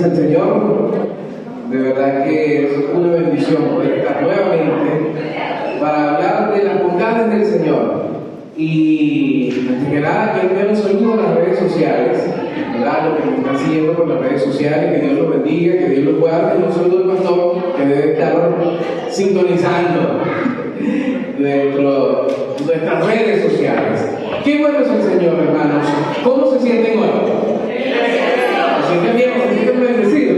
Bendice al Señor. De verdad que es una bendición poder estar nuevamente para hablar de las bondades del Señor. Y antes que nada, quiero enviar un saludo a las redes sociales, ¿verdad? Los que me están siguiendo por las redes sociales, que Dios los bendiga, que Dios los guarde. Y un saludo al pastor que debe estar sintonizando nuestras redes sociales. Qué bueno es el Señor, hermanos. ¿Cómo se sienten hoy? ¿Se sienten bien? ¿Se sienten bendecidos?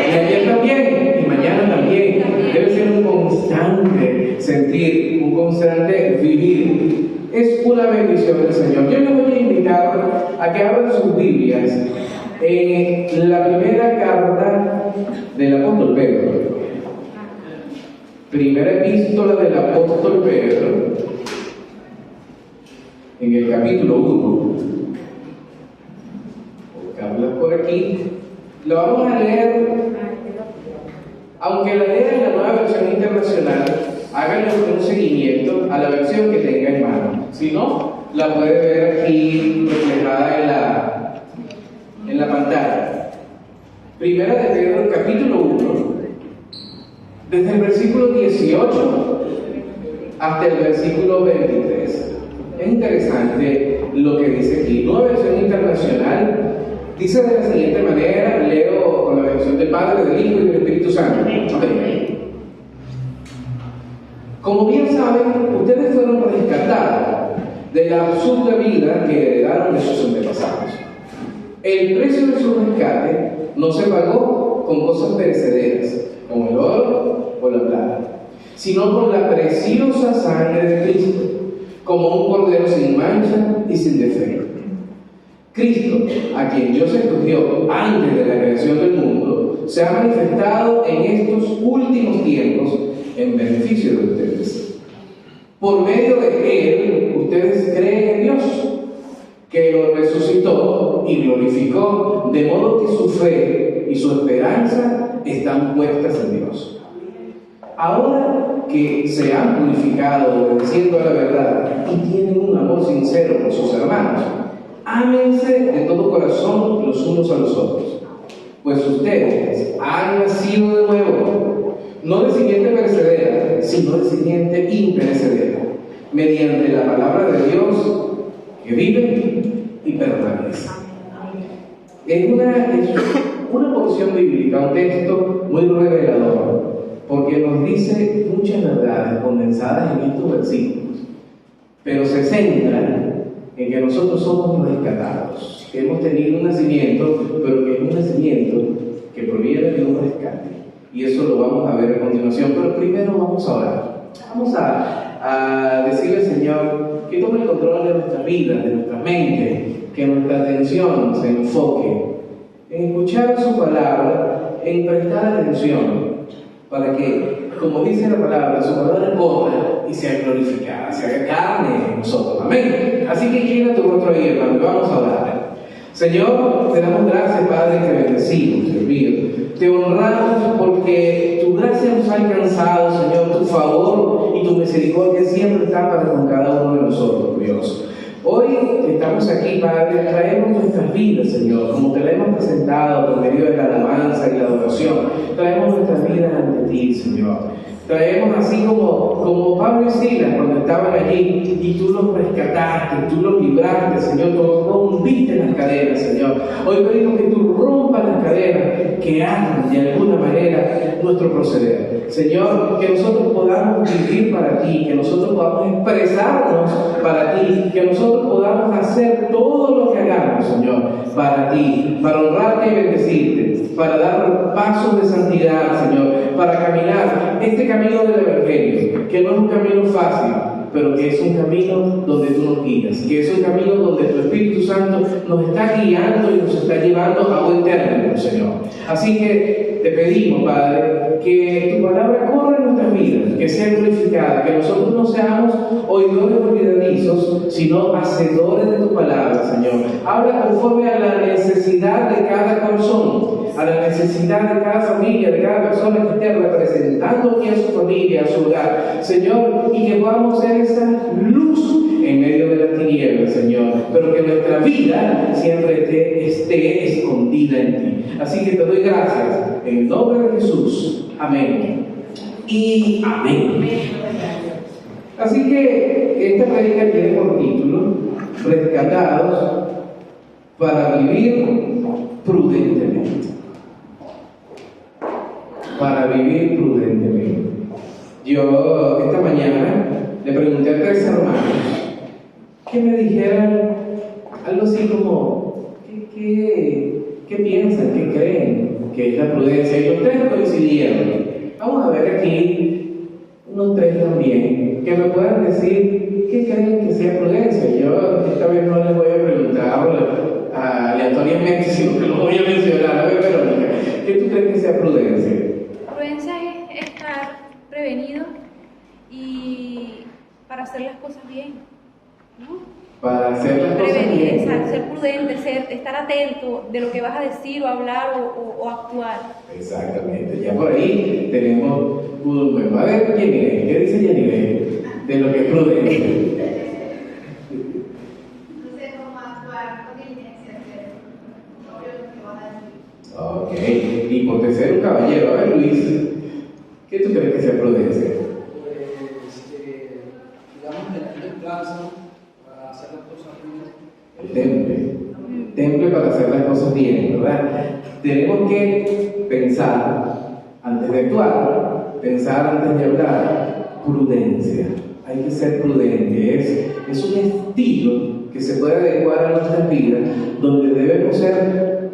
Y ayer también, y mañana también. Debe ser un constante sentir, un constante vivir. Es una bendición del Señor. Yo les voy a invitar a que abran sus Biblias en la primera carta del apóstol Pedro. Primera epístola del apóstol Pedro, en el capítulo 1. Buscarla por aquí. Lo vamos a leer, aunque la lea en la Nueva Versión Internacional, háganle un seguimiento a la versión que tenga en mano. Si no, la puede ver aquí reflejada en la pantalla. Primera de Pedro, capítulo 1, desde el versículo 18 hasta el versículo 23. Es interesante lo que dice aquí. Nueva Versión Internacional dice de la siguiente manera, leo con la versión del Padre, del Hijo y del Espíritu Santo. Como bien saben, ustedes fueron rescatados de la absurda vida que heredaron de sus antepasados. El precio de su rescate no se pagó con cosas perecederas, como el oro o la plata, sino con la preciosa sangre de Cristo, como un cordero sin mancha y sin defecto. Cristo, a quien Dios escogió antes de la creación del mundo, se ha manifestado en estos últimos tiempos en beneficio de ustedes. Por medio de Él, ustedes creen en Dios, que lo resucitó y glorificó, de modo que su fe y su esperanza están puestas en Dios. Ahora que se han purificado obedeciendo a la verdad y tienen un amor sincero por sus hermanos, ámense de todo corazón los unos a los otros, pues ustedes han nacido de nuevo, no de simiente perecedera, sino de simiente imperecedera, mediante la palabra de Dios que vive y permanece. Es una porción bíblica, un texto muy revelador, porque nos dice muchas verdades condensadas en estos versículos, pero se centra en que nosotros somos rescatados, que hemos tenido un nacimiento, pero que es un nacimiento que proviene de un rescate. Y eso lo vamos a ver a continuación, pero primero vamos a orar. Vamos a decirle al Señor que tome el control de nuestras vidas, de nuestra mente, que nuestra atención se enfoque en escuchar su palabra, en prestar atención, para que, como dice la palabra, su palabra corra y sea glorificada, se haga carne en nosotros. Amén. Así que quiera tu rostro ahí, hermano, y vamos a orar. Señor, te damos gracias, Padre, te bendecimos, Dios mío. Te honramos porque tu gracia nos ha alcanzado, Señor, tu favor y tu misericordia siempre están para con cada uno de nosotros, Dios. Hoy que estamos aquí, Padre, traemos nuestras vidas, Señor, como te la hemos presentado por medio de la alabanza y la adoración. Traemos nuestras vidas ante ti, Señor. Traemos así como Pablo y Silas cuando estaban allí y tú los rescataste, tú los libraste, Señor, tú rompiste las cadenas, Señor. Hoy pedimos que tú rompas las cadenas que atan de alguna manera nuestro proceder. Señor, que nosotros podamos vivir para ti, que nosotros podamos expresarnos para ti, que nosotros podamos hacer todo lo que hagamos, Señor, para ti, para honrarte y bendecirte, para dar pasos de santidad, Señor, para caminar este camino del Evangelio, que no es un camino fácil, pero que es un camino donde tú nos guías, que es un camino donde tu Espíritu Santo nos está guiando y nos está llevando a buen término, Señor. Así que te pedimos, Padre, que tu palabra corra en nuestras vidas, que sea glorificada, que nosotros no seamos oidores olvidadizos, sino hacedores de tu palabra, Señor. Habla conforme a la necesidad de cada corazón, a la necesidad de cada familia, de cada persona que esté representando aquí a su familia, a su hogar, Señor, y que podamos ser esa luz en medio de las tinieblas, Señor, pero que nuestra vida siempre esté escondida en ti. Así que te doy gracias en el nombre de Jesús. Amén y amén. Así que esta prédica tiene por título Rescatados para vivir prudentemente. Para vivir prudentemente. Yo esta mañana le pregunté a 3 hermanos que me dijeran algo así como ¿qué piensan, qué creen que es la prudencia? Y los 3 coincidieron. Vamos a ver aquí unos 3 también que me puedan decir qué creen que sea prudencia. Yo esta vez no les voy a preguntar aleatoriamente, sino que lo voy a mencionar. A ver, Verónica, ¿qué tú crees que sea prudencia? Prudencia es estar prevenido y para hacer las cosas bien, ¿no? Para hacer las cosas bien. Exacto, ser prudente, estar atento de lo que vas a decir o hablar o actuar. Exactamente, ya por ahí tenemos un buen. A ver, Yanire, ¿qué dice Yanire de lo que es prudencia? No sé cómo actuar con diligencia, hacer lo que vas a decir. Ok, y por ser un caballero, a ver, Luis, ¿qué tú crees que sea prudencia? Digamos, el templanza para hacer las cosas bien. El temple para hacer las cosas bien, ¿verdad? Tenemos que pensar antes de actuar, pensar antes de hablar, prudencia. Hay que ser prudente, es un estilo que se puede adecuar a nuestras vidas, donde debemos ser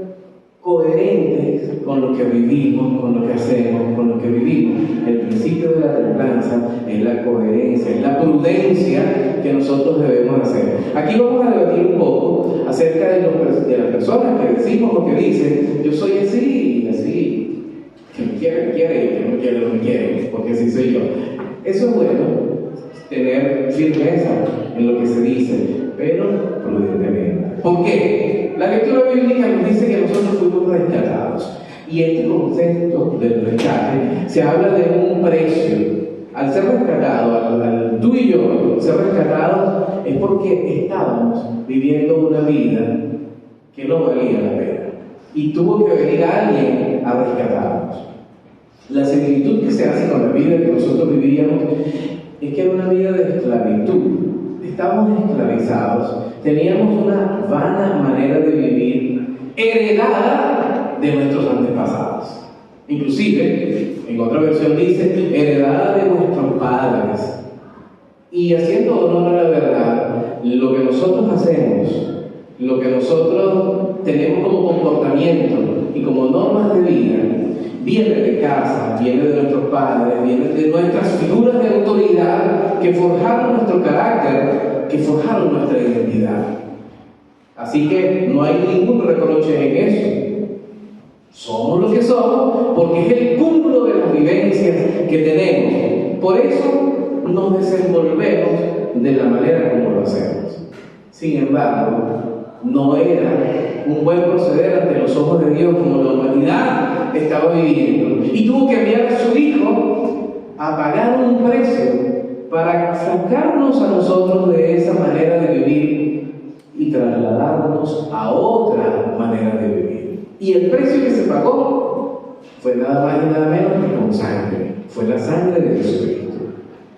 coherentes con lo que vivimos, con lo que hacemos, con lo que vivimos. El principio de la templanza es la coherencia, es la prudencia que nosotros debemos hacer. Aquí vamos a debatir un poco acerca de las personas que decimos o que dicen: yo soy así y así, que me quiere, y que no quiere, no me quiere, porque así soy yo. Eso es bueno, tener firmeza en lo que se dice, pero prudentemente. ¿Por qué? La lectura bíblica nos dice que nosotros fuimos rescatados. Y este concepto del rescate se habla de un precio. Al ser rescatado, al tú y yo ser rescatados, es porque estábamos viviendo una vida que no valía la pena. Y tuvo que venir alguien a rescatarnos. La similitud que se hace con la vida que nosotros vivíamos es que era una vida de esclavitud. Estábamos esclavizados, teníamos una vana manera de vivir heredada de nuestros antepasados. Inclusive, en otra versión dice, heredada de nuestros padres. Y haciendo honor a la verdad, lo que nosotros hacemos, lo que nosotros tenemos como comportamiento y como normas de vida, viene de casa, viene de nuestros padres, viene de nuestras figuras de autoridad que forjaron nuestro carácter, que forjaron nuestra identidad. Así que no hay ningún reproche en eso. Somos lo que somos porque es el cúmulo de las vivencias que tenemos. Por eso nos desenvolvemos de la manera como lo hacemos. Sin embargo, no era un buen proceder ante los ojos de Dios como la humanidad estaba viviendo. Y tuvo que enviar a su Hijo a pagar un precio para sacarnos a nosotros de esa manera de vivir y trasladarnos a otra manera de vivir. Y el precio que se pagó fue nada más y nada menos que con sangre. Fue la sangre de Jesucristo.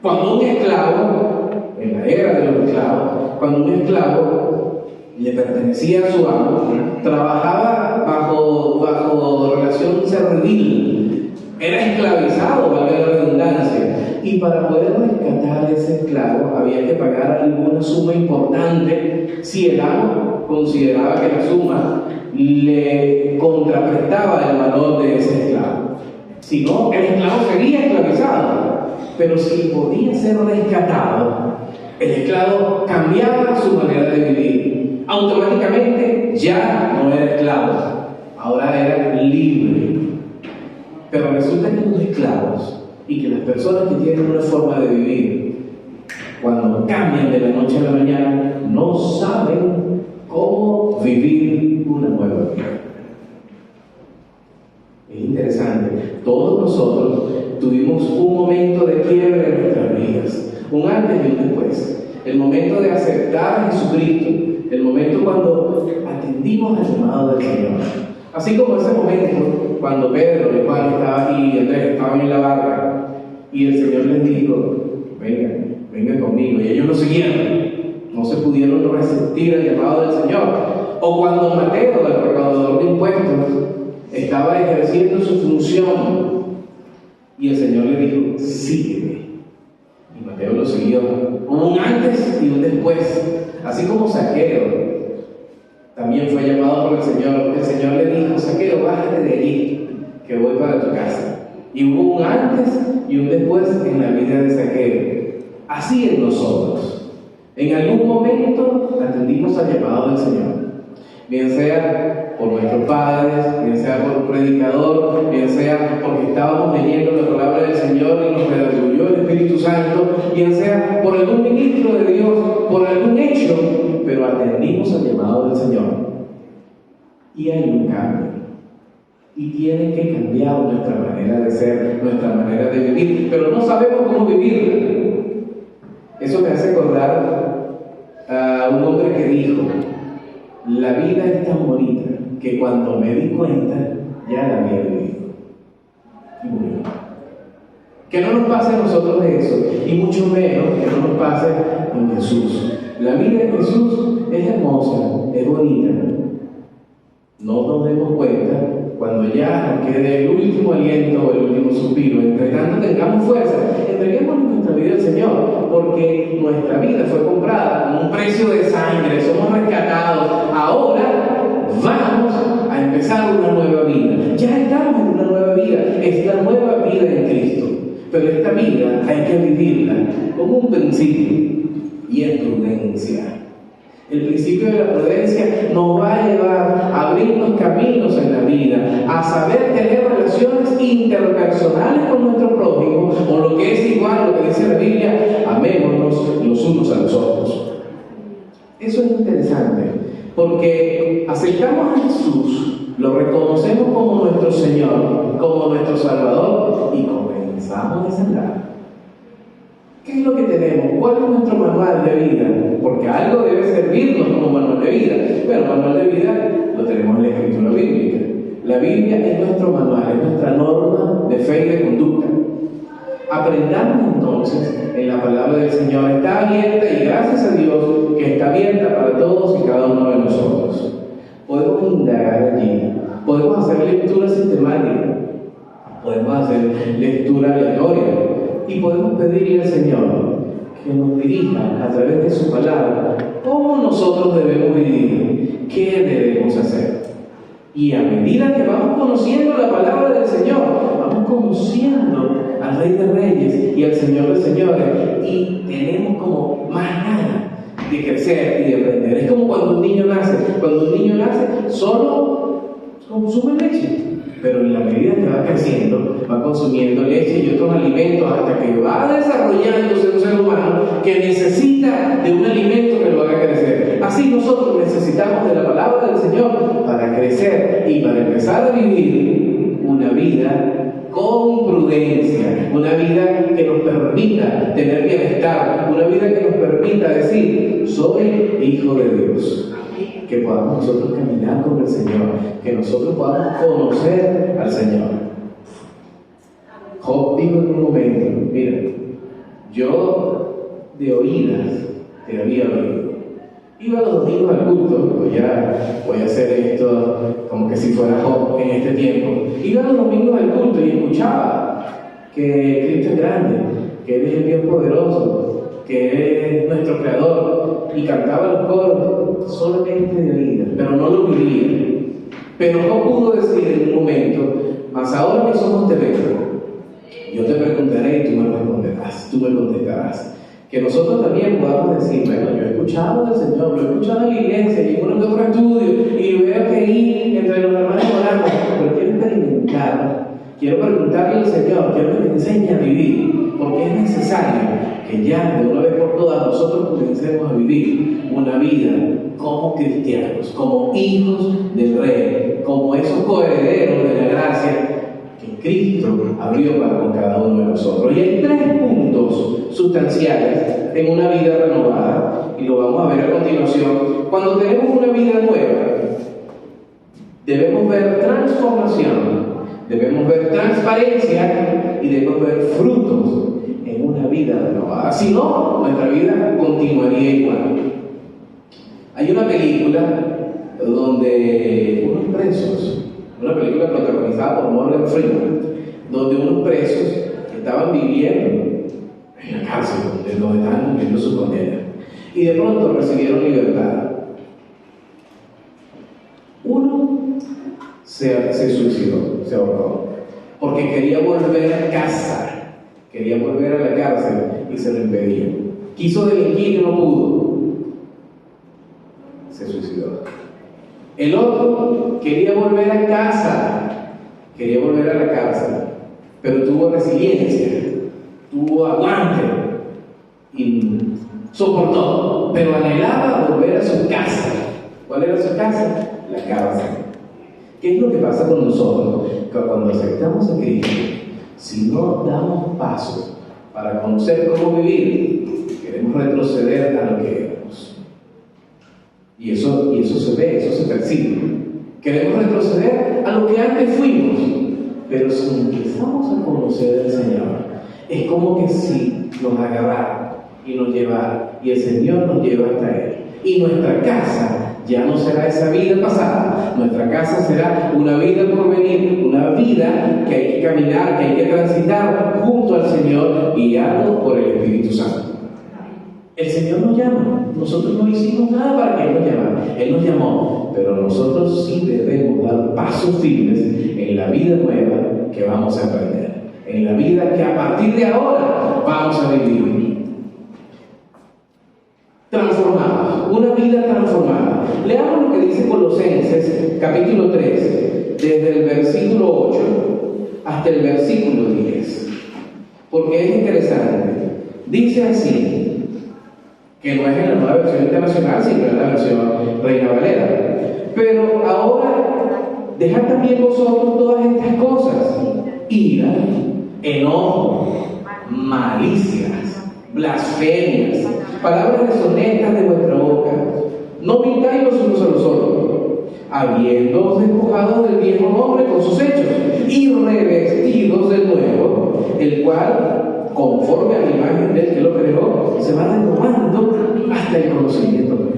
Cuando un esclavo, en la era de los esclavos, cuando un esclavo le pertenecía a su amo, trabajaba bajo relación servil, era esclavizado, valga la redundancia, y para poder rescatar a ese esclavo había que pagar alguna suma importante si el amo consideraba que la suma le contraprestaba el valor de ese esclavo. Si no, el esclavo sería esclavizado, pero si podía ser rescatado, el esclavo cambiaba su manera de vivir. Automáticamente ya no era esclavo, ahora era libre. Pero resulta que los esclavos y que las personas que tienen una forma de vivir, cuando cambian de la noche a la mañana, no saben cómo vivir una nueva vida. Es interesante, todos nosotros tuvimos un momento de quiebre en nuestras vidas, un antes y un después. El momento de aceptar a Jesucristo, el momento cuando atendimos al llamado del Señor. Así como ese momento cuando Pedro y Juan estaban y Andrés estaban en la barca y el Señor les dijo: vengan conmigo, y ellos lo siguieron, no se pudieron resistir al llamado del Señor. O cuando Mateo, el recaudador de impuestos, estaba ejerciendo su función y el Señor le dijo: sígueme, y Mateo lo siguió. Hubo un antes y un después. Así como Zaqueo también fue llamado por el Señor le dijo: Zaqueo, bájate de allí, que voy para tu casa. Y hubo un antes y un después en la vida de Zaqueo. Así es nosotros. En algún momento atendimos al llamado del Señor, bien sea por nuestros padres, bien sea por un predicador, bien sea porque estábamos leyendo la palabra del Señor y nos redarguyó el Espíritu Santo, bien sea por algún ministro de Dios, por algún hecho, pero atendimos al llamado del Señor. Y hay un cambio. Y tiene que cambiar nuestra manera de ser, nuestra manera de vivir, pero no sabemos cómo vivirla. Eso me hace acordar a un hombre que dijo: la vida es tan bonita que cuando me di cuenta ya la había vivido. Y murió. Que no nos pase a nosotros eso, y mucho menos que no nos pase en Jesús. La vida en Jesús es hermosa, es bonita. No nos demos cuenta cuando ya nos quede el último aliento o el último suspiro. Entre tanto tengamos fuerza, entreguemos nuestra vida al Señor, porque nuestra vida fue comprada con un precio de sangre, somos rescatados. Ahora vamos a empezar una nueva vida. Ya estamos en una nueva vida, es la nueva vida en Cristo. Pero esta vida hay que vivirla como un principio, y es prudencia. El principio de la prudencia nos va a llevar a abrirnos caminos en la vida, a saber tener relaciones interpersonales con nuestro prójimo, o lo que es igual, lo que dice la Biblia: amémonos los unos a los otros. Eso es interesante, porque aceptamos a Jesús, lo reconocemos como nuestro Señor, como nuestro Salvador, y comenzamos a desandar. ¿Qué es lo que tenemos? ¿Cuál es nuestro manual de vida? Porque algo debe servirnos como manual de vida. Bueno, manual de vida lo tenemos en la Escritura bíblica. La Biblia es nuestro manual, es nuestra norma de fe y de conducta. Aprendamos entonces en la palabra del Señor. Está abierta, y gracias a Dios que está abierta para todos y cada uno de nosotros. Podemos indagar allí, podemos hacer lectura sistemática, podemos hacer lectura aleatoria, y podemos pedirle al Señor que nos dirija a través de su palabra cómo nosotros debemos vivir, qué debemos hacer. Y a medida que vamos conociendo la palabra del Señor, vamos conociendo al Rey de Reyes y al Señor de Señores, y tenemos como más ganas de crecer y de aprender. Es como cuando un niño nace. Cuando un niño nace, solo consume leche, pero en la medida que va creciendo, va consumiendo leche y otros alimentos hasta que va desarrollándose un ser humano que necesita de un alimento que lo haga crecer. Así nosotros necesitamos de la palabra del Señor para crecer y para empezar a vivir una vida con prudencia, una vida que nos permita tener bienestar, una vida que nos permita decir: soy hijo de Dios. Que podamos nosotros caminar con el Señor, que nosotros podamos conocer al Señor. Job dijo en un momento: mira, yo de oídas te había oído. Iba los domingos al culto, pues ya voy a hacer esto como que si fuera Job en este tiempo. Iba los domingos al culto y escuchaba que Cristo es grande, que Él es el Dios poderoso, que es nuestro creador, y cantaba los coros solamente de oídas, pero no lo vivía. Pero no pudo decir en un momento: mas ahora mis ojos te ven, yo te preguntaré y tú me responderás, tú me contestarás. Que nosotros también podamos decir: bueno, yo he escuchado del Señor, lo he escuchado en la iglesia y en uno que otro estudio, y veo que ahí entre los hermanos orando, pero quiero experimentar quiero preguntarle al Señor, quiero que me enseñe a vivir, porque es necesario que ya de una vez por todas nosotros comencemos a vivir una vida como cristianos, como hijos del Rey, como esos coherederos de la gracia que Cristo abrió para con cada uno de nosotros. Y hay 3 puntos sustanciales en una vida renovada, y lo vamos a ver a continuación. Cuando tenemos una vida nueva, debemos ver transformación, debemos ver transparencia y debemos ver frutos en una vida renovada. Si no, nuestra vida continuaría igual. Hay una película donde unos presos, una película protagonizada por Morgan Freeman, donde unos presos estaban viviendo en la cárcel, donde estaban cumpliendo su condena, y de pronto recibieron libertad. Uno se suicidó, se ahorcó, porque quería volver a casa, quería volver a la cárcel y se lo impedía. Quiso delinquir y no pudo, se suicidó. El otro quería volver a casa, quería volver a la cárcel, pero tuvo resiliencia, tuvo aguante y soportó, pero anhelaba volver a su casa. ¿Cuál era su casa? La cárcel. ¿Qué es lo que pasa con nosotros? Que cuando aceptamos a Cristo, si no damos pasos para conocer cómo vivir, queremos retroceder a lo que éramos. Y eso se ve, eso se percibe. Queremos retroceder a lo que antes fuimos, pero si empezamos a conocer al Señor, es como que si nos agarrara y nos llevara, y el Señor nos lleva hasta Él. Y nuestra casa ya no será esa vida pasada, nuestra casa será una vida por venir, una vida que hay que caminar, que hay que transitar junto al Señor, guiado por el Espíritu Santo. El Señor nos llama, nosotros no hicimos nada para que Él nos llamara, Él nos llamó, pero nosotros sí debemos dar pasos firmes en la vida nueva que vamos a emprender, en la vida que a partir de ahora vamos a vivir. Transformada, una vida transformada. Leamos lo que dice Colosenses capítulo 3, desde el versículo 8 hasta el versículo 10, porque es interesante. Dice así, que no es en la nueva versión internacional, sino en la versión Reina Valera: pero ahora dejad también vosotros todas estas cosas: ira, enojo, malicias, blasfemias, palabras deshonestas de vuestra boca. No mintáis los unos a los otros, habiéndoos despojado del viejo hombre con sus hechos, y revestidos del nuevo, el cual, conforme a la imagen del que lo creó, se va renovando hasta el conocimiento pleno.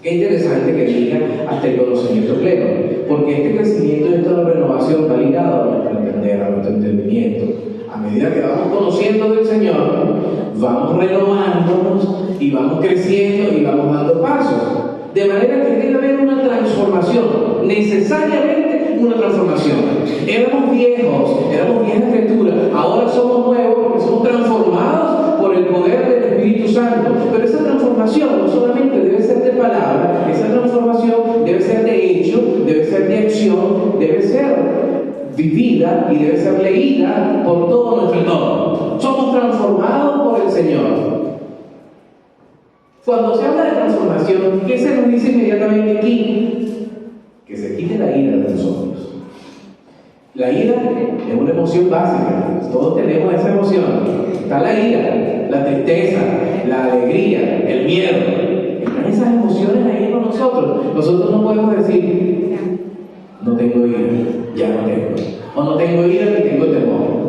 Qué interesante que diga hasta el conocimiento pleno, porque este crecimiento y esta renovación va ligado a nuestro entender, a nuestro entendimiento. A medida que vamos conociendo del Señor, vamos renovándonos y vamos creciendo y vamos dando pasos. De manera que debe haber una transformación, necesariamente una transformación. Éramos viejos, éramos viejas criaturas, ahora somos nuevos porque somos transformados por el poder del Espíritu Santo. Pero esa transformación no solamente debe ser de palabra, esa transformación debe ser de hecho, debe ser de acción, debe ser vivida y debe ser leída por todo nuestro entorno. Somos transformados por el Señor. Cuando se habla de transformación, ¿qué se nos dice inmediatamente aquí? Que se quite la ira de nosotros. La ira es una emoción básica, todos tenemos esa emoción. Está la ira, la tristeza, la alegría, el miedo. Están esas emociones ahí con nosotros. Nosotros no podemos decir, no tengo ira, ya no tengo. O no tengo ira ni tengo temor.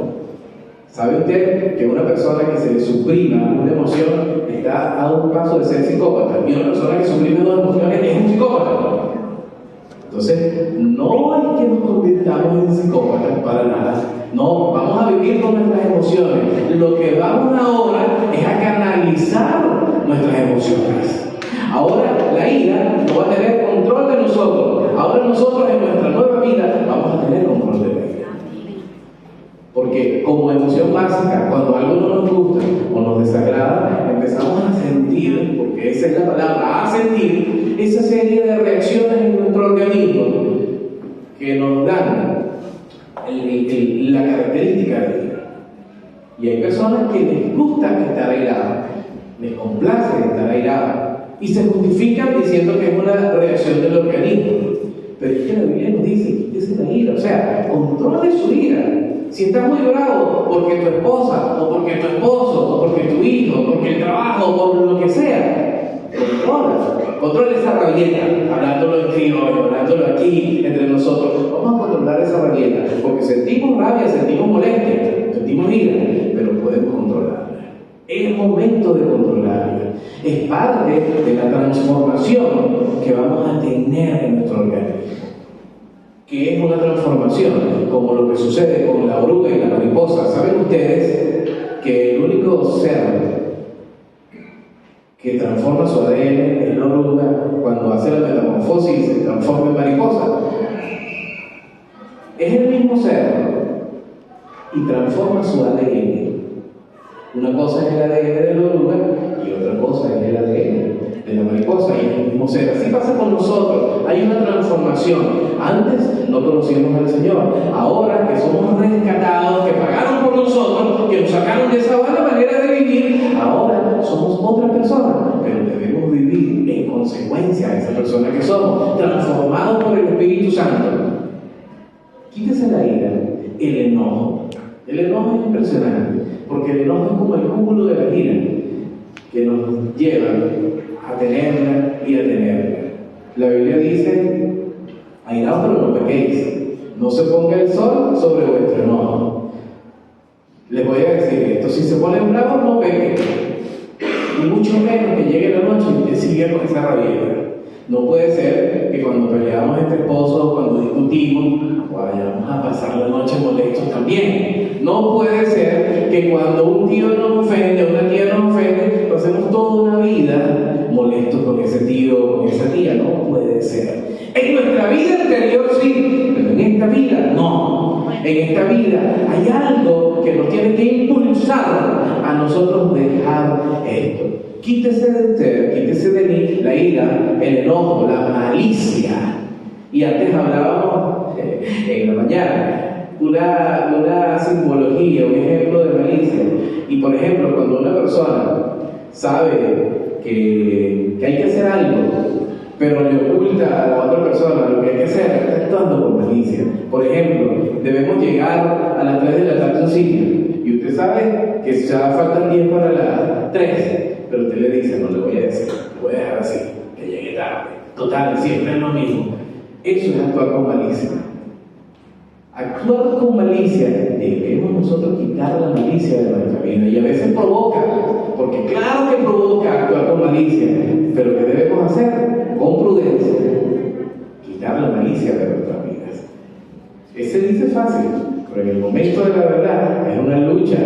¿Sabe usted que una persona que se le suprima una emoción está a un paso de ser psicópata? Y una persona que suprime dos emociones es un psicópata. Entonces, no es que nos convirtamos en psicópatas para nada. No, vamos a vivir con nuestras emociones. Lo que vamos ahora es a canalizar nuestras emociones. Ahora la ira no va a tener control de nosotros. Ahora nosotros en nuestra nueva vida vamos a tener control de la ira. Porque como emoción básica, cuando algo no nos gusta o nos desagrada, empezamos a sentir, porque esa es la palabra, a sentir esa serie de reacciones en nuestro organismo que nos dan el gusta estar airado, les complace estar airado, y se justifican diciendo que es una reacción del organismo. Pero es que la Biblia nos dice, quítese la ira, o sea, controle su ira. Si estás muy bravo porque tu esposa, o porque tu esposo, o porque tu hijo, o porque el trabajo, o por lo que sea, controla esa rabieta, hablándolo en criollo, hablándolo aquí entre nosotros. Vamos a controlar esa rabieta, porque sentimos rabia, sentimos molestia, sentimos ira, pero podemos controlarla. Es momento de controlarla. Es parte de la transformación que vamos a tener en nuestro organismo. Que es una transformación, como lo que sucede con la oruga y la mariposa. ¿Saben ustedes que el único ser que transforma su ADN es la oruga cuando hace la metamorfosis y se transforma en mariposa? Es el mismo ser y transforma su ADN. Una cosa es el ADN de la oruga y otra cosa es el ADN de la mariposa, y es el mismo ser. Así pasa con nosotros, hay una transformación. Antes no conocíamos al Señor, ahora que somos rescatados, que pagaron por nosotros, que nos sacaron de esa mala manera de vivir, ahora somos otra persona, pero debemos vivir en consecuencia de esa persona que somos, transformados por el Espíritu Santo. Quítese la ira, el enojo. El enojo es impresionante, porque el enojo es como el cúmulo de la ira que nos lleva a tenerla y a tenerla. La Biblia dice: airaos, pero no pequéis, no se ponga el sol sobre vuestro enojo. Les voy a decir esto: si se ponen bravos, no pequen, y mucho menos que llegue la noche y te siga con esa rabieta. No puede ser que cuando peleamos entre esposos, cuando discutimos, vayamos a pasar la noche molestos también. No puede ser que cuando un tío nos ofende, una tía nos ofende, pasemos toda una vida molestos con ese tío o con esa tía. No puede ser. En nuestra vida anterior sí, pero en esta vida no. En esta vida hay algo que nos tiene que impulsar a nosotros dejar esto. Quítese de usted, quítese de mí la ira, el enojo, la malicia. Y antes hablábamos en la mañana una simbología, un ejemplo de malicia. Y por ejemplo, cuando una persona sabe que hay que hacer algo, pero le oculta a la otra persona lo que hay que hacer, está actuando con malicia. Por ejemplo, debemos llegar a las 3 de la tarde a un sitio, y usted sabe que ya faltan 10 para las 3, pero usted le dice: no le voy a decir, lo voy a dejar así, que llegue tarde. Total, siempre es lo mismo. Eso es actuar con malicia. Actuar con malicia, debemos nosotros quitar la malicia de nuestra vida, y a veces provoca, porque claro que provoca actuar con malicia, pero ¿qué debemos hacer? Con prudencia, quitar la malicia de nuestras vidas. Ese dice fácil, pero en el momento de la verdad es una lucha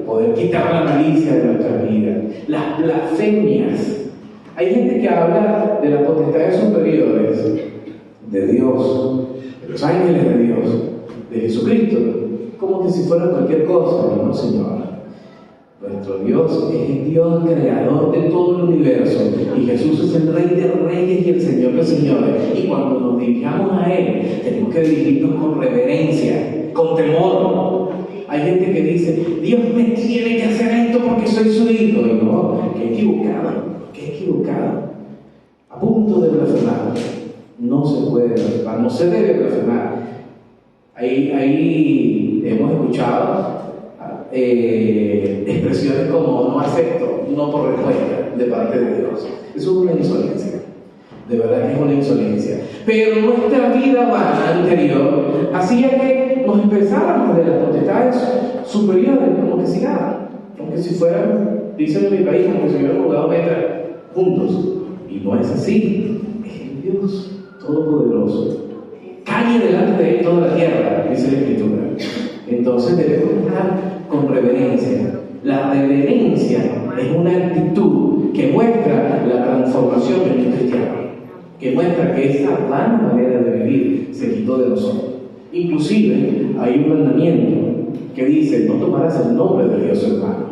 poder quitar la malicia de nuestras vidas. Las blasfemias. Hay gente que habla de las potestades superiores de Dios, de los ángeles de Dios, de Jesucristo, como que si fuera cualquier cosa. No, Señor. Nuestro Dios es el Dios creador de todo el universo, y Jesús es el Rey de Reyes y el Señor de Señores. Y cuando nos dirigamos a Él, tenemos que dirigirnos con reverencia, con temor. Hay gente que dice: Dios me tiene que hacer esto porque soy su hijo. Y no, que equivocado, a punto de blasfemar. No se puede blasfemar, no se debe blasfemar. Ahí hemos escuchado expresiones como: no acepto, no por respuesta de parte de Dios. Eso es una insolencia, de verdad que es una insolencia. Pero nuestra vida humana anterior hacía que nos expresáramos de las potestades superiores como que si nada, como que si fueran, dicen en mi país, como que si hubieran jugado metra juntos. Y no es así. Es el Dios Todopoderoso. Calle delante de Él toda la tierra, dice la Escritura. Entonces debemos estar con reverencia. La reverencia es una actitud que muestra la transformación de un cristiano, que muestra que esa vana manera de vivir se quitó de nosotros. Inclusive hay un mandamiento que dice: no tomarás el nombre de Dios hermano.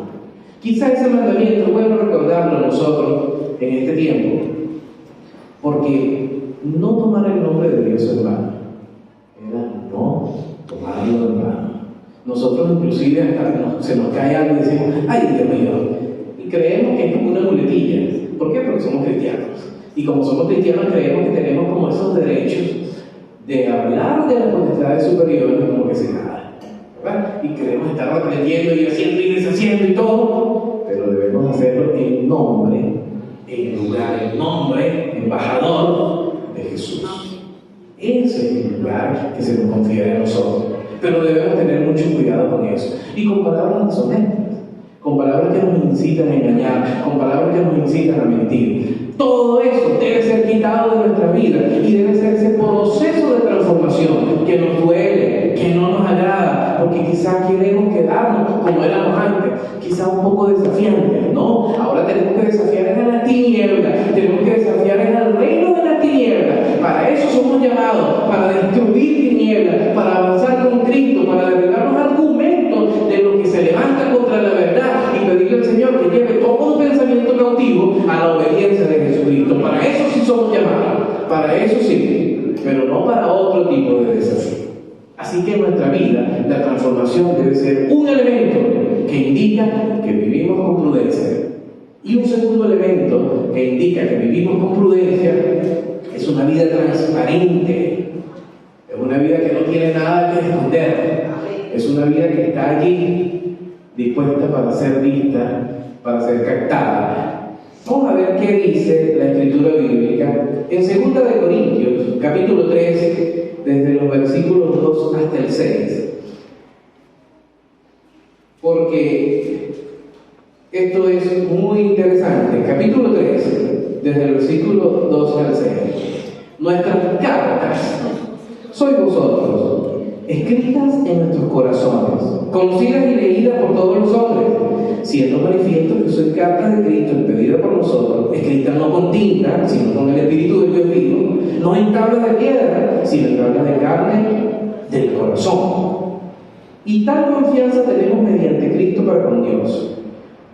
Quizá ese mandamiento es bueno recordarlo nosotros en este tiempo, porque no tomar el nombre de Dios hermano era no tomarlo hermano. Nosotros inclusive hasta se nos cae algo y decimos, ay Dios mío, y creemos que es como una muletilla. ¿Por qué? Porque somos cristianos. Y como somos cristianos creemos que tenemos como esos derechos de hablar de las potestades superiores como que sin nada, ¿verdad? Y queremos estar aprendiendo y haciendo y deshaciendo y todo, pero debemos hacerlo en nombre, en lugar, en nombre, embajador de Jesús. Ese es el lugar que se nos confiere a nosotros. Pero debemos tener mucho cuidado con eso. Y con palabras deshonestas, con palabras que nos incitan a engañar, con palabras que nos incitan a mentir. Todo eso debe ser quitado de nuestra vida y debe ser ese proceso de transformación que nos duele, que no nos agrada, porque quizás queremos quedarnos como éramos antes, quizás un poco desafiantes, ¿no? Ahora tenemos que desafiar a la tiniebla, tenemos que desafiar al reino de la tiniebla. Para eso somos llamados, para destruir tinieblas, para avanzar con Cristo, para derribar los argumentos de los que se levantan contra la verdad y pedirle al Señor que lleve todo pensamiento cautivo a la obediencia de Jesucristo. Para eso sí somos llamados, para eso sí, pero no para otro tipo de desafío. Así que en nuestra vida la transformación debe ser un elemento que indica que vivimos con prudencia. Y un segundo elemento que indica que vivimos con prudencia es una vida transparente. Es una vida que no tiene nada que esconder. Es una vida que está allí, dispuesta para ser vista, para ser captada. Vamos a ver qué dice la Escritura bíblica en 2 de Corintios, capítulo 3, desde los versículos 2 hasta el 6. Porque esto es muy interesante. Capítulo 3, desde el versículo 2 al 6. Nuestras cartas sois vosotros, escritas en nuestros corazones, conocidas y leídas por todos los hombres, siendo manifiesto que soy carta de Cristo expedida por nosotros, escrita no con tinta, sino con el Espíritu de Dios vivo, no en tablas de piedra, sino en tablas de carne del corazón. Y tal confianza tenemos mediante Cristo para con Dios.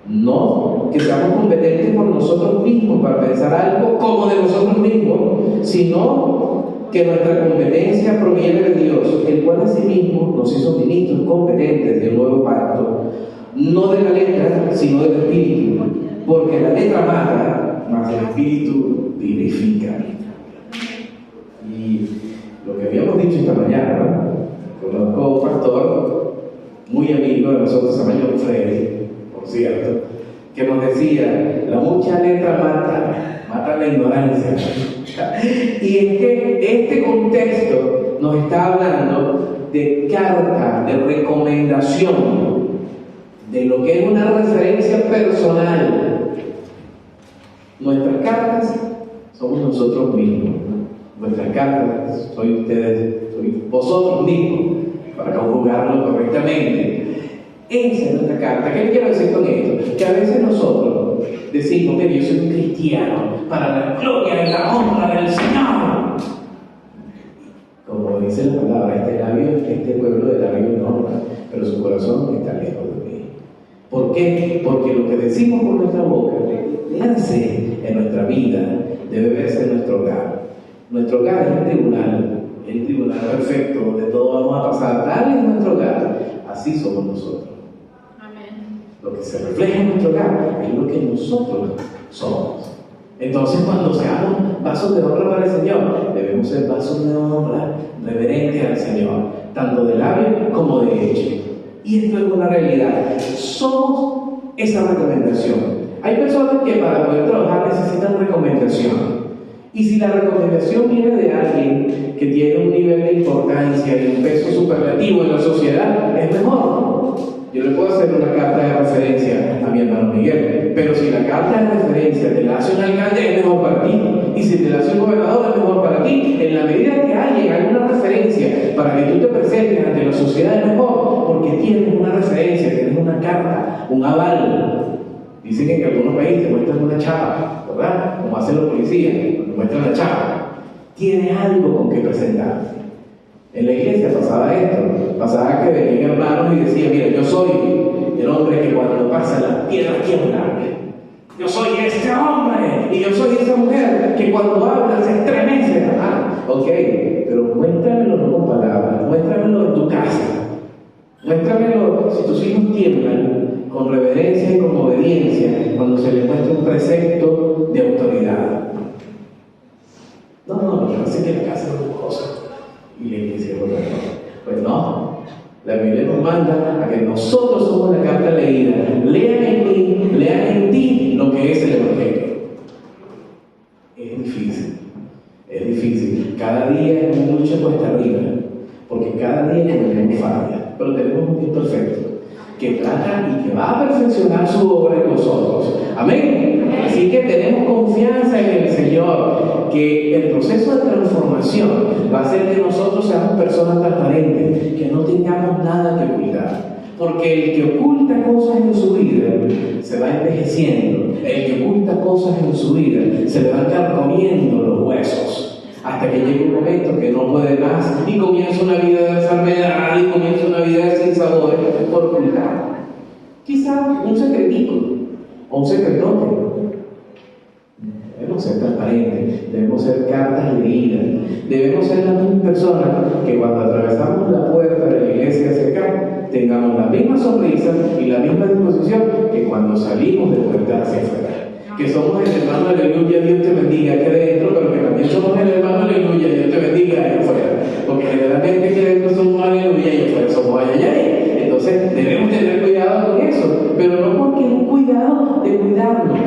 No que seamos competentes por nosotros mismos para pensar algo como de nosotros mismos, sino que nuestra competencia proviene de Dios, el cual asimismo nos hizo ministros competentes del nuevo pacto, no de la letra, sino del espíritu, porque la letra mata, mas el espíritu vivifica. Y lo que habíamos dicho esta mañana, conozco a un pastor muy amigo de nosotros, se llama John Freddy, por cierto, que nos decía, la mucha letra mata la ignorancia. Y es que este contexto nos está hablando de carta, de recomendación, de lo que es una referencia personal. Nuestras cartas somos nosotros mismos. Nuestras cartas sois ustedes, sois vosotros mismos, para conjugarlo correctamente. Esa es nuestra carta. ¿Qué quiero decir con esto? Que a veces nosotros decimos que yo soy un cristiano para la gloria y la honra del Señor. Como dice la palabra, este pueblo de labios me honra, pero su corazón está lejos de mí. ¿Por qué? Porque lo que decimos con nuestra boca verse en nuestra vida, debe verse en nuestro hogar. Nuestro hogar es el tribunal perfecto donde todo vamos a pasar. Tal es nuestro hogar, así somos nosotros. Lo que se refleja en nuestro hogar es lo que nosotros somos. Entonces, cuando seamos vasos de honra para el Señor, debemos ser vasos de honra reverentes al Señor, tanto de labio como de hecho. Y esto es una realidad. Somos esa recomendación. Hay personas que para poder trabajar necesitan recomendación. Y si la recomendación viene de alguien que tiene un nivel de importancia y un peso superlativo en la sociedad, es mejor. Yo le puedo hacer una carta de referencia a mi hermano Miguel, pero si la carta de referencia te la hace un alcalde, es mejor para ti. Y si te la hace un gobernador, es mejor para ti. En la medida que alguien haga una referencia para que tú te presentes ante la sociedad, es mejor, porque tienes una referencia, tienes una carta, un aval. Dicen que en algunos países te muestran una chapa, ¿verdad? Como hacen los policías, te muestran la chapa. Tienes algo con que presentarte. En la iglesia pasaba esto, pasaba que venían hermanos y decían, mira, yo soy el hombre que cuando pasa la tierra tiembla. Yo soy este hombre y yo soy esa mujer que cuando habla se estremece. Ok, pero muéstramelo no con palabras, muéstramelo en tu casa. Muéstramelo si tus hijos tiemblan con reverencia y con obediencia cuando se les muestra un precepto de autoridad. No, yo sé que la casa es una cosa y la iglesia es otra cosa. Pues no, la Biblia nos manda a que nosotros somos la carta leída. Lean en mí, lean en ti lo que es el Evangelio. Es difícil. Cada día es una lucha cuesta arriba, porque cada día cometemos fallas, pero tenemos un Dios perfecto que trata y que va a perfeccionar su obra en nosotros. Amén. Así que tenemos confianza en el Señor, que el proceso de transformación va a hacer que nosotros seamos personas transparentes, que no tengamos nada que ocultar. Porque el que oculta cosas en su vida se va envejeciendo. El que oculta cosas en su vida se le van carcomiendo los huesos. Hasta que llega un momento que no puede más y comienza una vida de enfermedad y comienza una vida sin sabores por ocultar. Quizá un secretico o un secretote. Debemos ser transparentes, debemos ser cartas leídas, debemos ser las mismas personas que cuando atravesamos la puerta de la iglesia hacia acá tengamos la misma sonrisa y la misma disposición que cuando salimos de puerta hacia afuera. Que somos el hermano aleluya, Dios te bendiga aquí adentro, pero que también somos el hermano aleluya, Dios te bendiga allá afuera. Porque generalmente aquí adentro somos aleluya y afuera somos ayayay. Entonces debemos tener cuidado con eso, pero no porque es un cuidado de cuidarnos,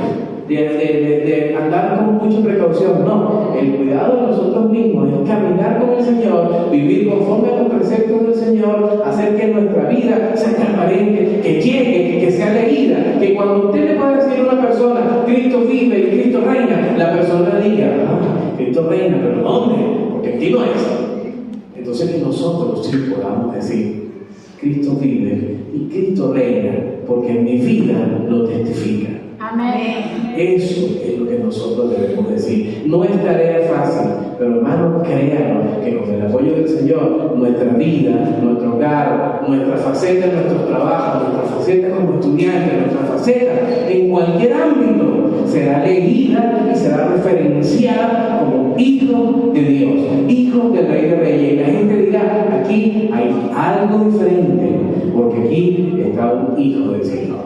de andar con mucha precaución, no. El cuidado de nosotros mismos es caminar con el Señor, vivir conforme a los preceptos del Señor, hacer que nuestra vida sea transparente, que llegue, que sea leída, que cuando usted le pueda decir a una persona, Cristo vive y Cristo reina, la persona diga, Cristo reina, pero ¿dónde? Porque aquí no es. Entonces que nosotros sí podamos decir, Cristo vive y Cristo reina, porque en mi vida lo testifica. Amén. Eso es lo que nosotros debemos decir. No es tarea fácil, pero hermanos, créanos que con el apoyo del Señor, nuestra vida, nuestro hogar, nuestra faceta en nuestros trabajos, nuestra faceta como estudiantes, nuestra faceta en cualquier ámbito será leída y será referenciada como hijo de Dios, hijo del Rey de Reyes. Y la gente dirá, aquí hay algo diferente, porque aquí está un hijo del Señor.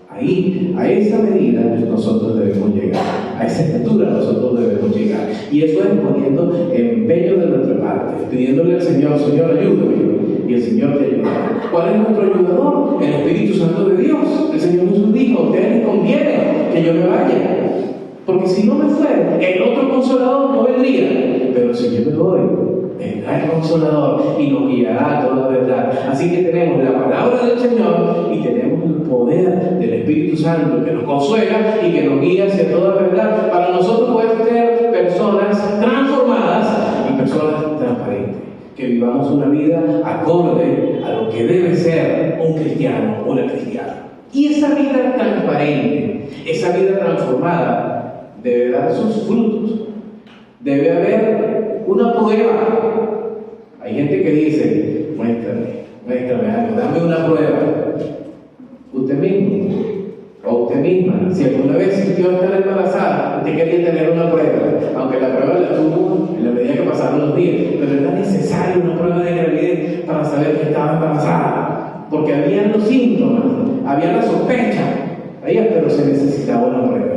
Ahí, a esa medida nosotros debemos llegar, a esa estatura nosotros debemos llegar. Y eso es poniendo empeño de nuestra parte, pidiéndole al Señor, Señor, ayúdame. Y el Señor te ayudará. ¿Cuál es nuestro ayudador? El Espíritu Santo de Dios. El Señor Jesús dijo, a ustedes les conviene que yo me vaya, porque si no me fuera, el otro consolador no vendría. Pero si yo me voy, vendrá el Consolador y nos guiará a toda la verdad. Así que tenemos la palabra del Señor y tenemos el poder del Espíritu Santo que nos consuela y que nos guía hacia toda la verdad, para nosotros poder ser personas transformadas y personas transparentes, que vivamos una vida acorde a lo que debe ser un cristiano o una cristiana. Y esa vida transparente, esa vida transformada debe dar sus frutos. Debe haber una prueba. Hay gente que dice, muéstrame algo, dame una prueba. Usted mismo o usted misma, si alguna vez sintió estar embarazada, usted quería tener una prueba, aunque la prueba la tuvo en la medida que pasaron los días, pero era necesaria una prueba de gravidez para saber que estaba embarazada, porque habían los síntomas, había la sospecha, pero se necesitaba una prueba.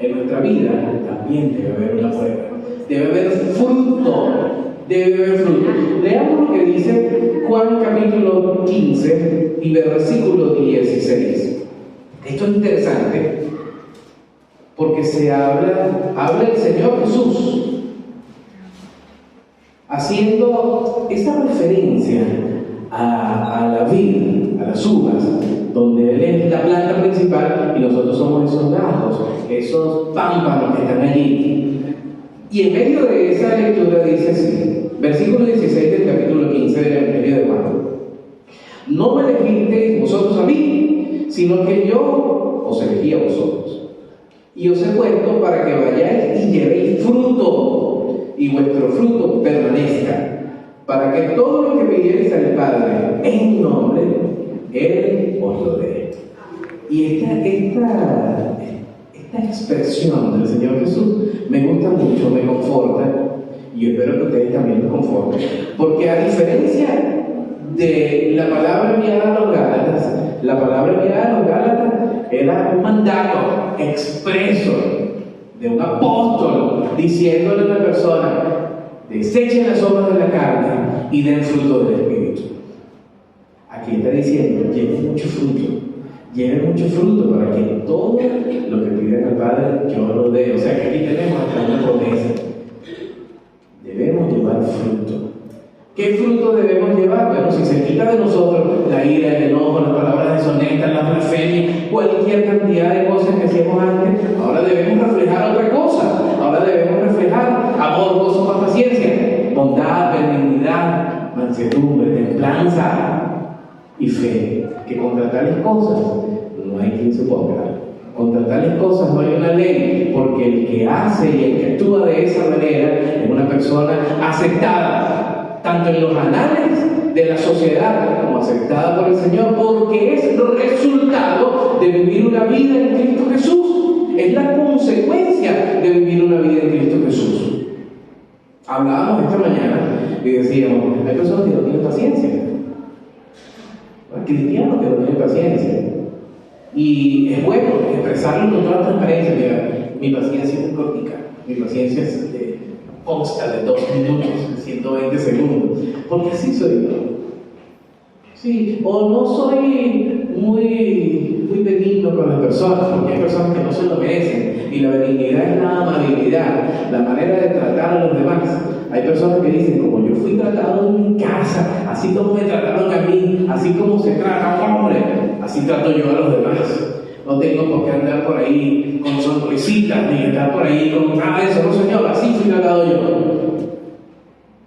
En nuestra vida también debe haber una prueba. Debe haber fruto. Leamos lo que dice Juan capítulo 15 y versículo 16. Esto es interesante porque se habla el Señor Jesús haciendo esa referencia a la vid, a las uvas, donde Él es la planta principal y nosotros somos esos gajos, esos pámpanos que están allí. Y en medio de esa lectura dice así, versículo 16 del capítulo 15 del Evangelio de Juan: no me elegisteis vosotros a mí, sino que yo os elegí a vosotros, y os he puesto para que vayáis y llevéis fruto, y vuestro fruto permanezca, para que todo lo que pidierais al Padre en mi nombre, Él os lo dé. Y esta expresión del Señor Jesús me gusta mucho, me conforta, y espero que ustedes también me conforten, porque a diferencia de la palabra enviada a los Gálatas, la palabra enviada a los Gálatas era un mandato expreso de un apóstol diciéndole a una persona: desechen las obras de la carne y den fruto del Espíritu. Aquí está diciendo: lleven mucho fruto para que todo lo que piden al Padre yo lo dé. O sea que aquí tenemos hasta una promesa. Debemos llevar fruto. ¿Qué fruto debemos llevar? Bueno, si se quita de nosotros la ira, el enojo, las palabras deshonestas, la blasfemia, cualquier cantidad de cosas que hacíamos antes, ahora debemos reflejar otra cosa. Ahora debemos reflejar amor, gozo, paz, paciencia, bondad, benignidad, mansedumbre, templanza y fe. Que contra tales cosas no hay quien se ponga. Contra tales cosas no hay una ley, porque el que hace y el que actúa de esa manera es una persona aceptada, tanto en los anales de la sociedad como aceptada por el Señor, porque es el resultado de vivir una vida en Cristo Jesús. Es la consecuencia de vivir una vida en Cristo Jesús. Hablábamos esta mañana y decíamos: hay personas que no tienen paciencia, cristianos que no tienen paciencia. Y es bueno expresarlo con toda transparencia. Mira, mi paciencia es muy cortica, mi paciencia consta de 2 minutos, 120 segundos, porque así soy yo. Sí, o no soy muy benigno con las personas, porque hay personas que no se lo merecen, y la benignidad es la amabilidad, la manera de tratar a los demás. Hay personas que dicen: como yo fui tratado en mi casa, así como me trataron a mí, así como se trata a un hombre, así trato yo a los demás. No tengo por qué andar por ahí con sonrisitas, ni estar por ahí con nada de eso. No, Señor, así fui tratado yo.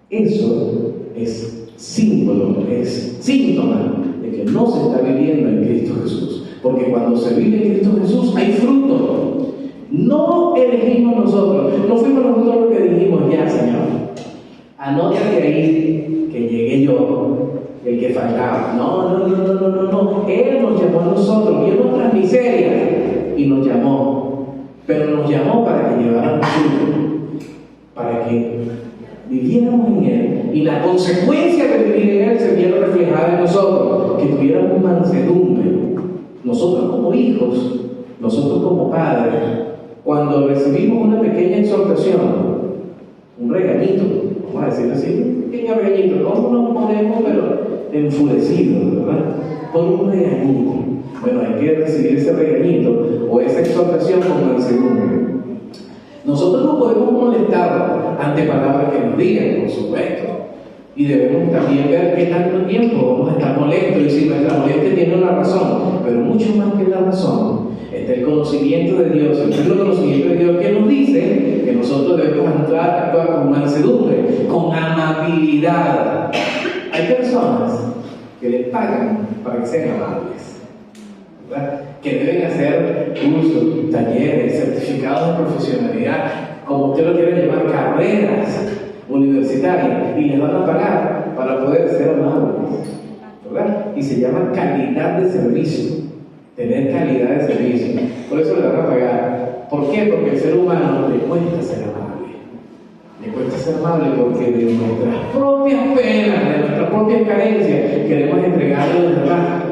Eso es símbolo, es síntoma de que no se está viviendo en Cristo Jesús. Porque cuando se vive en Cristo Jesús hay fruto. No elegimos nosotros, no fuimos nosotros los que dijimos: ya, Señor, anótate ahí que llegué yo, el que faltaba. No. Él nos llamó a nosotros, vio nuestras miserias y nos llamó. Pero nos llamó para que lleváramos fruto, para que viviéramos en Él. Y la consecuencia de vivir en Él se viera reflejada en nosotros, que tuviéramos mansedumbre. Nosotros como hijos, nosotros como padres, cuando recibimos una pequeña exhortación, un regañito, vamos a decirlo así, un pequeño regañito, no nos ponemos pero enfurecidos, ¿verdad? Por un regañito. Bueno, hay que recibir ese regañito o esa exhortación con mansedumbre. Nosotros no podemos molestar ante palabras que nos digan, por supuesto. Y debemos también ver qué tanto tiempo vamos a estar molestos, y si nuestra molestia tiene una razón. Pero mucho más que la razón está el conocimiento de Dios, el pleno conocimiento de Dios, que nos dice que nosotros debemos actuar con mansedumbre, con amabilidad. Hay personas que les pagan para que sean amables, ¿verdad? Que deben hacer cursos, talleres, certificados de profesionalidad, como usted lo quiere llamar, carreras universitarias, y les van a pagar para poder ser amables, ¿verdad? Y se llama calidad de servicio, tener calidad de servicio. Por eso le van a pagar. ¿Por qué? Porque al ser humano le cuesta ser amable. Le cuesta ser amable porque de nuestras propias penas, de nuestras propias carencias, queremos entregarle a los demás.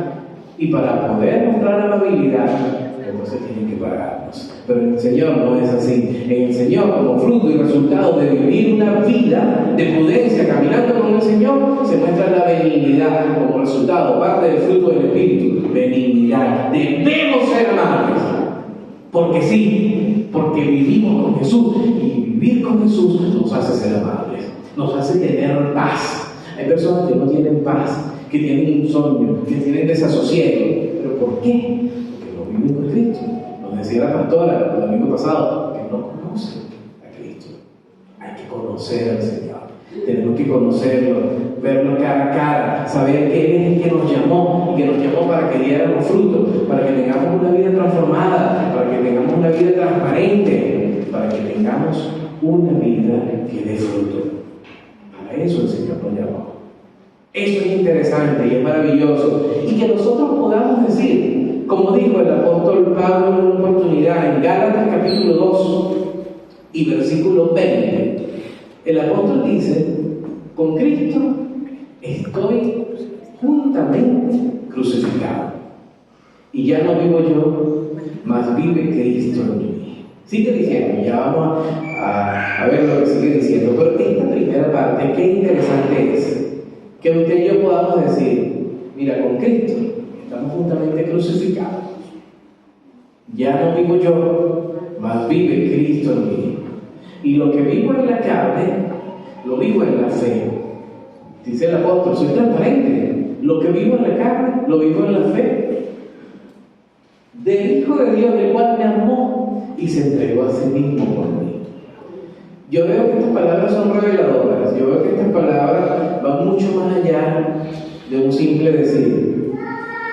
Y para poder mostrar amabilidad, entonces tienen que pagarnos. Pero en el Señor no es así. En el Señor, como fruto y resultado de vivir una vida de prudencia caminando con el Señor, se muestra la benignidad como resultado, parte del fruto del Espíritu, benignidad. Debemos ser amables, porque sí, porque vivimos con Jesús, y vivir con Jesús nos hace ser amables, nos hace tener paz. Hay personas que no tienen paz, que tienen insomnio, que tienen desasosiego. ¿Pero por qué? Porque no viven con Cristo. Nos decía la pastora el domingo pasado que no conocen a Cristo. Hay que conocer al Señor. Tenemos que conocerlo, verlo cara a cara, saber que Él es el que nos llamó, y que nos llamó para que diéramos fruto, para que tengamos una vida transformada, para que tengamos una vida transparente, para que tengamos una vida que dé fruto. Para eso el Señor nos llamó. Eso es interesante y es maravilloso. Y que nosotros podamos decir, como dijo el apóstol Pablo en una oportunidad en Gálatas capítulo 2 y versículo 20, el apóstol dice: con Cristo estoy juntamente crucificado. Y ya no vivo yo, mas vive Cristo en mí. Sigue diciendo, ya vamos a ver lo que sigue diciendo, pero esta primera parte, qué interesante es, que usted y yo podamos decir, mira, con Cristo estamos juntamente crucificados. Ya no vivo yo, mas vive Cristo en mí. Y lo que vivo en la carne, lo vivo en la fe. Dice el apóstol, soy transparente. Lo que vivo en la carne, lo vivo en la fe. Del Hijo de Dios, del cual me amó y se entregó a sí mismo por mí. Yo veo que estas palabras son reveladoras. Yo veo que estas palabras van mucho más allá de un simple decir.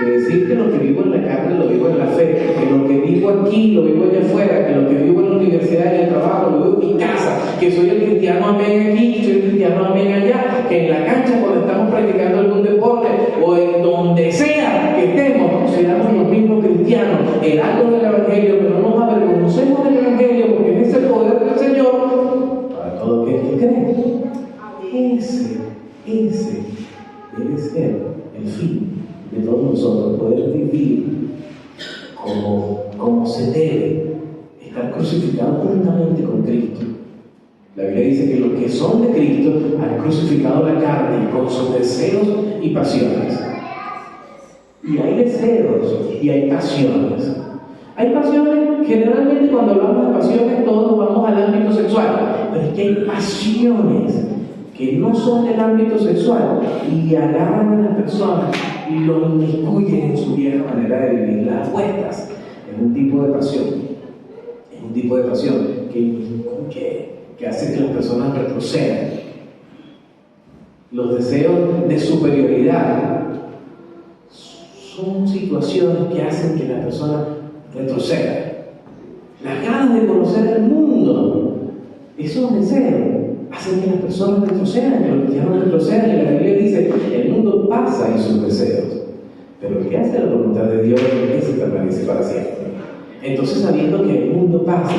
De decir que lo que vivo en la carne lo vivo en la fe, que lo que vivo aquí lo vivo allá afuera, que lo que vivo en la universidad, en el trabajo, lo vivo en mi casa, que soy el cristiano amén aquí, soy el cristiano amén allá, que en la cancha cuando estamos practicando algún deporte o en donde sea que estemos, seamos los mismos cristianos, heraldos del Evangelio, que no nos avergoncemos del Evangelio, porque es el poder del Señor para todo aquel que cree. Ese debe ser el fin de todos nosotros, poder vivir como se debe, estar crucificados juntamente con Cristo. La Biblia dice que los que son de Cristo han crucificado la carne con sus deseos y pasiones. Y hay deseos y hay pasiones. Hay pasiones, generalmente cuando hablamos de pasiones todos vamos al ámbito sexual, pero es que hay pasiones que no son del ámbito sexual y agarran a las personas y los inmiscuyen en su vieja manera de vivir. Las apuestas es un tipo de pasión, que inmiscuye, que hace que las personas retrocedan. Los deseos de superioridad son situaciones que hacen que la persona retroceda. Las ganas de conocer el mundo, esos deseos hacen que las personas retrocedan, que los cristianos retrocedan. Y la Biblia dice, el mundo pasa y sus deseos, pero el que hace la voluntad de Dios, ese permanece para siempre. Entonces, sabiendo que el mundo pasa,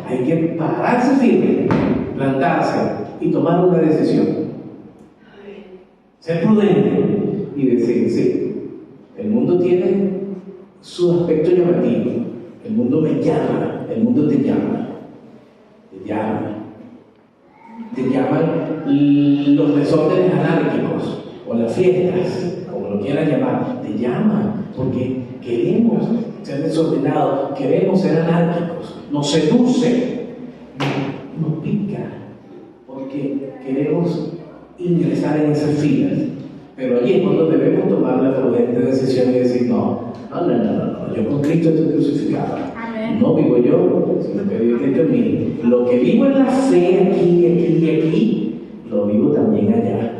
hay que pararse firme, plantarse y tomar una decisión. Ser prudente y decir, sí, el mundo tiene su aspecto llamativo, el mundo me llama, el mundo te llama, te llaman los desórdenes anárquicos o las fiestas, como lo quieran llamar, te llaman porque queremos ser desordenados, queremos ser anárquicos, nos seduce, nos pica, porque queremos ingresar en esas filas. Pero allí es cuando debemos tomar la prudente decisión y decir, no, yo con Cristo estoy crucificado. No vivo yo, sino que vive Cristo en mí. Lo que vivo en la fe aquí, lo vivo también allá.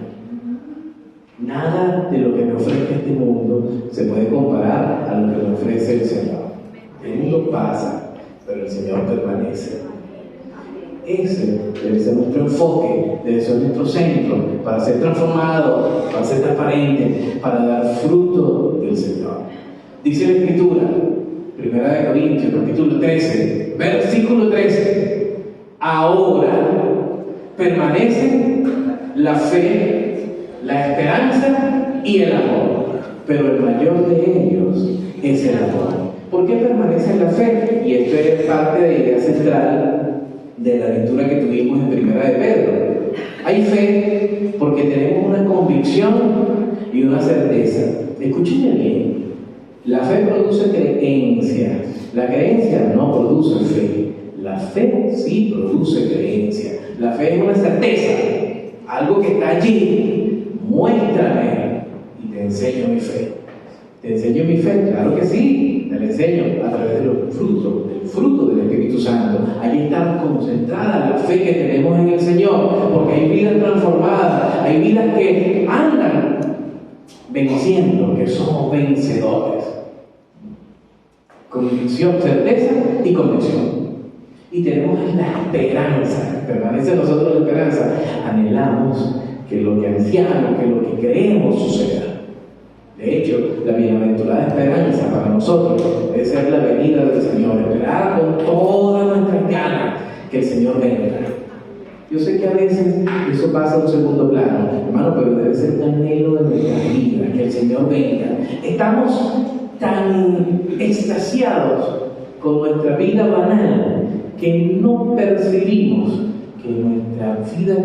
Nada de lo que me ofrece este mundo se puede comparar a lo que me ofrece el Señor. El mundo pasa, pero el Señor permanece. Ese debe ser nuestro enfoque, debe ser nuestro centro para ser transformado, para ser transparente, para dar fruto del Señor. Dice la Escritura, 1 Corintios, capítulo 13, versículo 13. Ahora permanecen la fe, la esperanza y el amor, pero el mayor de ellos es el amor. ¿Por qué permanece la fe? Y esto es parte de la idea central de la lectura que tuvimos en 1 de Pedro. Hay fe porque tenemos una convicción y una certeza. Escúchenme bien. La fe produce creencia. La creencia no produce fe. La fe sí produce creencia. La fe es una certeza, algo que está allí. Muéstrame y te enseño mi fe. ¿Te enseño mi fe? Claro que sí, te la enseño a través de los frutos, del fruto del Espíritu Santo. Ahí está concentrada la fe que tenemos en el Señor, porque hay vidas transformadas, hay vidas que andan venciendo, que somos vencedores. Convicción, certeza y convicción. Y tenemos la esperanza, permanece en nosotros la esperanza. Anhelamos que lo que ansiamos, que lo que queremos suceda. De hecho, la bienaventurada esperanza para nosotros debe ser la venida del Señor, esperar con todas nuestras ganas que el Señor venga. Yo sé que a veces eso pasa a un segundo plano, hermano, pero debe ser un anhelo de nuestra vida, que el Señor venga. Estamos tan extasiados con nuestra vida banal que no percibimos que nuestra vida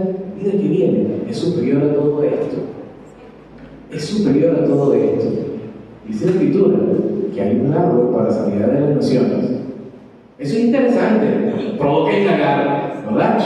que viene es superior a todo esto. Es superior a todo esto. Dice la Escritura que hay un árbol para sanidad de las naciones. Eso es interesante, provoca indagar, ¿verdad?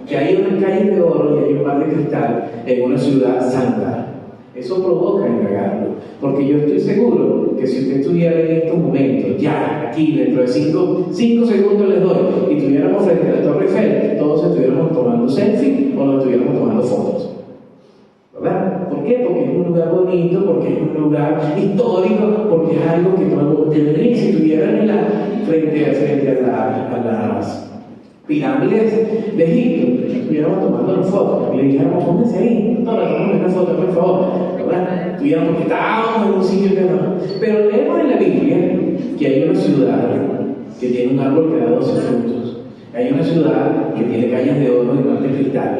Que hay unas calles de oro y hay un mar de cristal en una ciudad santa. Eso provoca indagarlo, porque yo estoy seguro que si usted estuviera en estos momentos, ya, aquí, dentro de 5 segundos les doy, y estuviéramos frente a la Torre Eiffel, todos estuviéramos tomando selfie o nos estuviéramos tomando fotos. ¿Verdad? ¿Por qué? Porque es un lugar bonito, porque es un lugar histórico, porque es algo que todo el mundo tendría. Si estuvieran frente a las pirámides de Egipto, estuviéramos tomando una foto y le dijéramos, pónganse ahí, tomamos una foto, por favor, ¿verdad? Estuviéramos porque estábamos en un sitio que no. Pero leemos en la Biblia que hay una ciudad que tiene un árbol que da 12 frutos, hay una ciudad que tiene calles de oro y mar de cristal,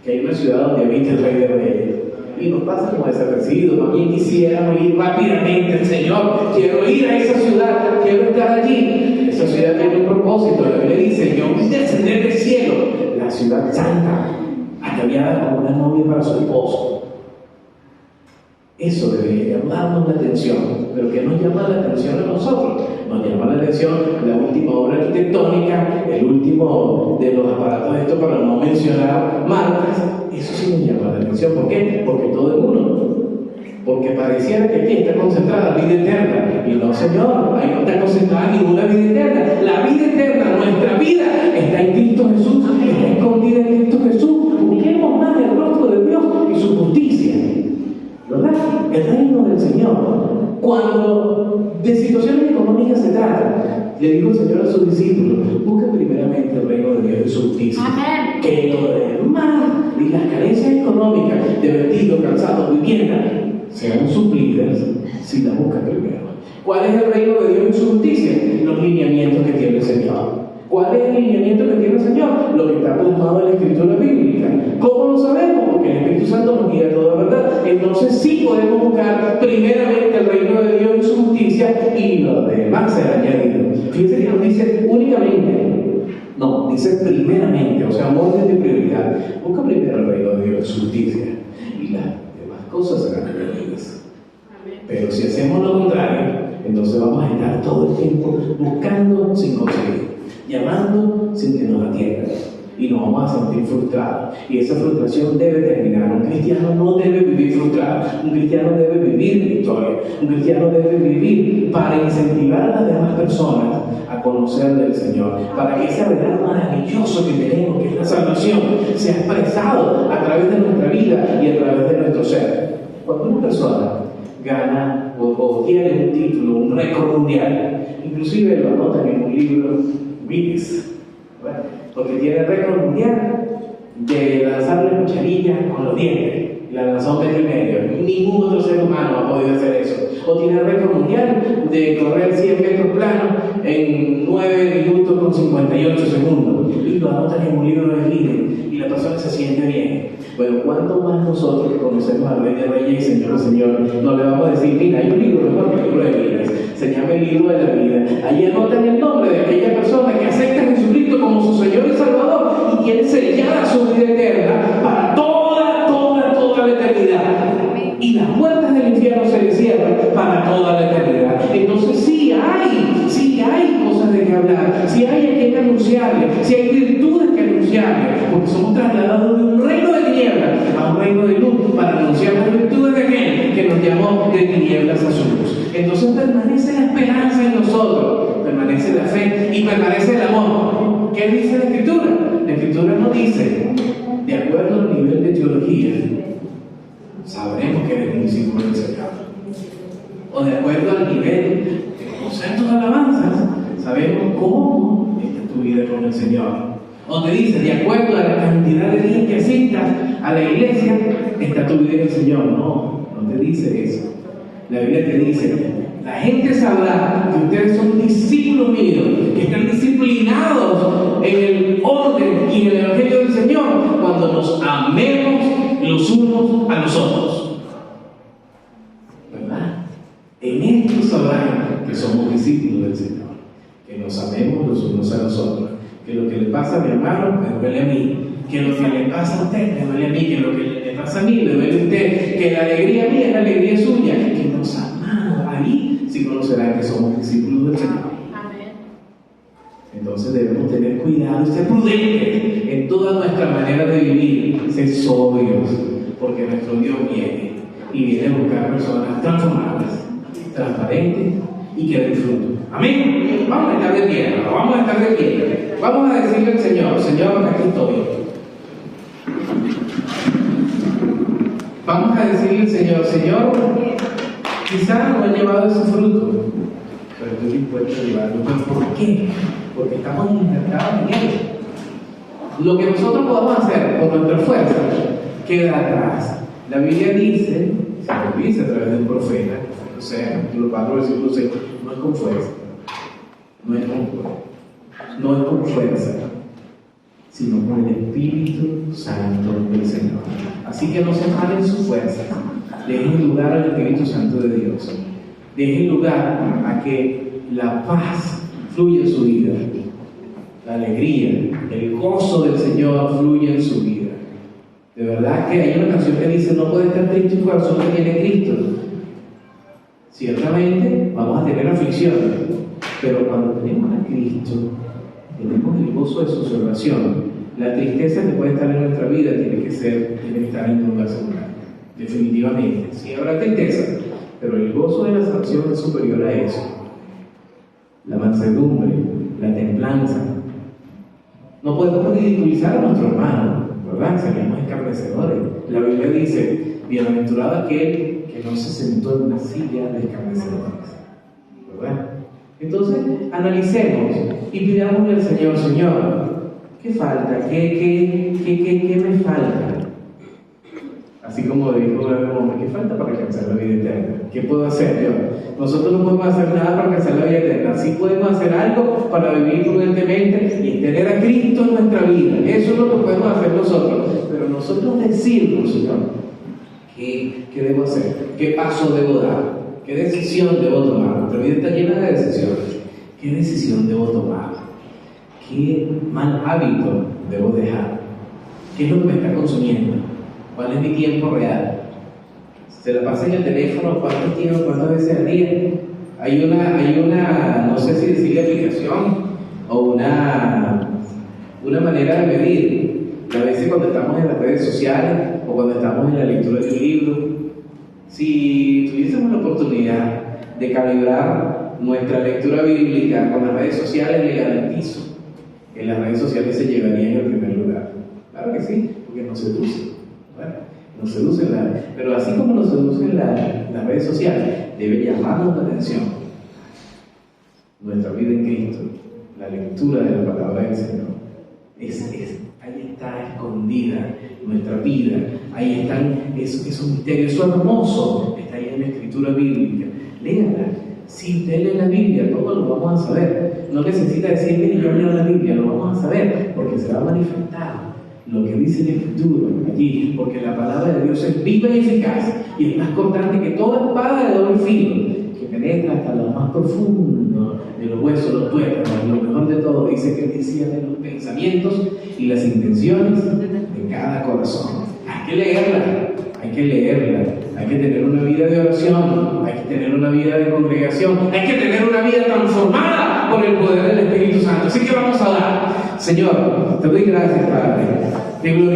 que hay una ciudad donde habita el Rey de Reyes. Y nos pasa como desapercibido. Más bien quisiéramos ir rápidamente al Señor. Quiero ir a esa ciudad, quiero estar allí. Esa ciudad tiene un propósito. La Biblia dice: yo voy a descender del cielo, la ciudad santa, ataviada como una novia para su esposo. Eso debería llamarnos la atención. Pero ¿qué nos llama la atención a nosotros? Nos llama la atención la última obra arquitectónica, el último de los aparatos de esto, para no mencionar marcas. Eso sí nos llama la atención. ¿Por qué? Porque todo es uno. Porque pareciera que aquí está concentrada la vida eterna. Y no, Señor, ahí no está concentrada ninguna vida eterna. La vida eterna, nuestra vida, está en Cristo Jesús, está escondida en Cristo Jesús. Busquemos más el rostro de Dios y su justicia, ¿verdad? El reino del Señor. Cuando de situaciones económicas se trata, le digo al Señor a sus discípulos: busquen primeramente el reino de Dios y su justicia. Amén. Que lo demás y las carencias económicas de vestido, calzado, vivienda sean suplidas si la buscan primero. ¿Cuál es el reino de Dios y su justicia? Los lineamientos que tiene el Señor. ¿Cuál es el lineamiento que tiene el Señor? Lo que está plasmado en la Escritura bíblica. ¿Cómo lo sabemos? Porque el Espíritu Santo nos guía a toda verdad. Entonces sí podemos buscar primeramente el reino de Dios y su justicia, y lo demás será añadido. Fíjense que nos dice únicamente, no, dice primeramente, o sea, orden de prioridad. Busca primero el reino de Dios y su justicia, y las demás cosas serán añadidas. Pero si hacemos lo contrario, entonces vamos a estar todo el tiempo buscando sin conseguir, llamando sin que nos atiendan, y nos vamos a sentir frustrados. Y esa frustración debe terminar. Un cristiano no debe vivir frustrado. Un cristiano debe vivir victoria. Un cristiano debe vivir para incentivar a las demás personas a conocer del Señor, para que ese regalo maravilloso que tenemos, que es la salvación, sea expresado a través de nuestra vida y a través de nuestro ser. Cuando una persona gana o tiene un título, un récord mundial, inclusive lo anotan en un libro Guinness, porque tiene récord mundial de lanzar la cucharilla con los dientes, y la lanzó 1,5 metros. Ningún otro ser humano ha podido hacer eso. O tiene el récord mundial de correr 100 metros planos en 9 minutos con 58 segundos, y lo anotan en un libro de Guinness, y la persona se siente bien. Bueno, ¿cuánto más nosotros que conocemos al Rey de Reyes y Señor de Señor no le vamos a decir: mira, hay un libro mejor que el libro de Guinness, se llama el libro de la vida? Allí anotan el nombre de aquella persona que acepta a Jesucristo como su Señor y Salvador y quiere sellar su vida eterna para toda la eternidad. Y las puertas del infierno se le cierran para toda la eternidad. Entonces sí hay cosas de que hablar, sí hay a quien anunciarle, sí hay virtudes que anunciarle, porque somos trasladados de un reino de tinieblas a un reino de luz para anunciar las virtudes de aquel que nos llamó de tinieblas a su luz. Entonces permanece la esperanza en nosotros, permanece la fe y permanece el amor. ¿Qué dice la Escritura? La Escritura nos dice: de acuerdo al nivel de teología, sabremos que eres un discípulo del Señor. O de acuerdo al nivel de conocer tus alabanzas, sabemos cómo está tu vida con el Señor. O te dice: de acuerdo a la cantidad de días que asistas a la iglesia, está tu vida en el Señor. No te dice eso. La Biblia te dice: la gente sabrá que ustedes son discípulos míos, que están disciplinados en el orden y en el Evangelio del Señor, nos amemos los unos a los otros. ¿Verdad? En esto sabrán que somos discípulos del Señor, que nos amemos los unos a los otros, que lo que le pasa a mi hermano me duele a mí, que lo que le pasa a usted me duele a mí, que lo que le pasa a mí me duele a usted, que la alegría mía es la alegría suya, que nos amamos. Ahí sí conocerán que somos discípulos del Señor. Entonces debemos tener cuidado y ser prudentes en toda nuestra manera de vivir, ser sobrios, porque nuestro Dios viene y viene a buscar personas transformadas, transparentes y que den fruto. Amén. Vamos a estar de pie, ¿no? Vamos a estar de pie. Vamos a decirle al Señor: Señor, aquí estoy. Vamos a decirle al Señor: Señor, quizás no he llevado ese fruto, pero estoy dispuesto a llevarlo. ¿Por qué? Porque estamos injertados en él. Lo que nosotros podamos hacer por nuestra fuerza queda atrás. La Biblia dice, se lo dice a través del profeta, o sea, capítulo 4, versículo 6, no es con fuerza, no es con fuerza, no es con fuerza, sino con el Espíritu Santo del Señor. Así que no se paren sus fuerzas, dejen lugar al Espíritu Santo de Dios, dejen lugar a que la paz fluya en su vida, la alegría, el gozo del Señor fluye en su vida. De verdad que hay una canción que dice: no puede estar triste un corazón que tiene Cristo. Ciertamente vamos a tener aflicciones, pero cuando tenemos a Cristo, tenemos el gozo de su salvación. La tristeza que puede estar en nuestra vida tiene que estar en un lugar seguro. Definitivamente. Sí habrá tristeza, pero el gozo de la salvación es superior a eso. La mansedumbre, la templanza. No podemos ridiculizar a nuestro hermano, ¿verdad? Seríamos escarnecedores. La Biblia dice: bienaventurado aquel que no se sentó en una silla de escarnecedores, ¿verdad? Entonces, analicemos y pidámosle al Señor: Señor, ¿qué falta? ¿Qué me falta? Así como dijo un hombre: ¿qué falta para alcanzar la vida eterna? ¿Qué puedo hacer yo? Nosotros no podemos hacer nada para alcanzar la vida eterna. Sí podemos hacer algo para vivir prudentemente y tener a Cristo en nuestra vida. Eso es lo que podemos hacer nosotros. Pero nosotros decirnos: Señor, ¿qué debo hacer? ¿Qué paso debo dar? ¿Qué decisión debo tomar? Nuestra vida está llena de decisiones. ¿Qué decisión debo tomar? ¿Qué mal hábito debo dejar? ¿Qué es lo que me está consumiendo? ¿Cuál es mi tiempo real? ¿Se la pasa en el teléfono? ¿Cuántas veces al día? Hay una, no sé si decirle aplicación o una manera de medir. A veces cuando estamos en las redes sociales o cuando estamos en la lectura de un libro, si tuviésemos la oportunidad de calibrar nuestra lectura bíblica con las redes sociales, le garantizo que las redes sociales se llevarían en primer lugar. Claro que sí, porque nos seducen. Nos seducen, pero así como nos seducen las redes sociales, debe llamarnos la atención nuestra vida en Cristo, la lectura de la palabra del Señor. Ahí está escondida nuestra vida, ahí están esos misterios, eso hermoso está ahí en la escritura bíblica. Léala. Si usted lee la Biblia, todo lo vamos a saber. No necesita decir: mire, yo leo la Biblia, lo vamos a saber, porque se va a manifestar lo que dice el Escritura allí, porque la palabra de Dios es viva y eficaz y es más cortante que toda espada de doble filo, que penetra hasta lo más profundo de los huesos, los tuétanos. Lo mejor de todo, dice que discierne los pensamientos y las intenciones de cada corazón. Hay que leerla, hay que tener una vida de oración, hay que tener una vida de congregación, hay que tener una vida transformada por el poder del Espíritu Santo. Así que vamos a orar. Señor, te doy gracias, Padre. Te glorifico.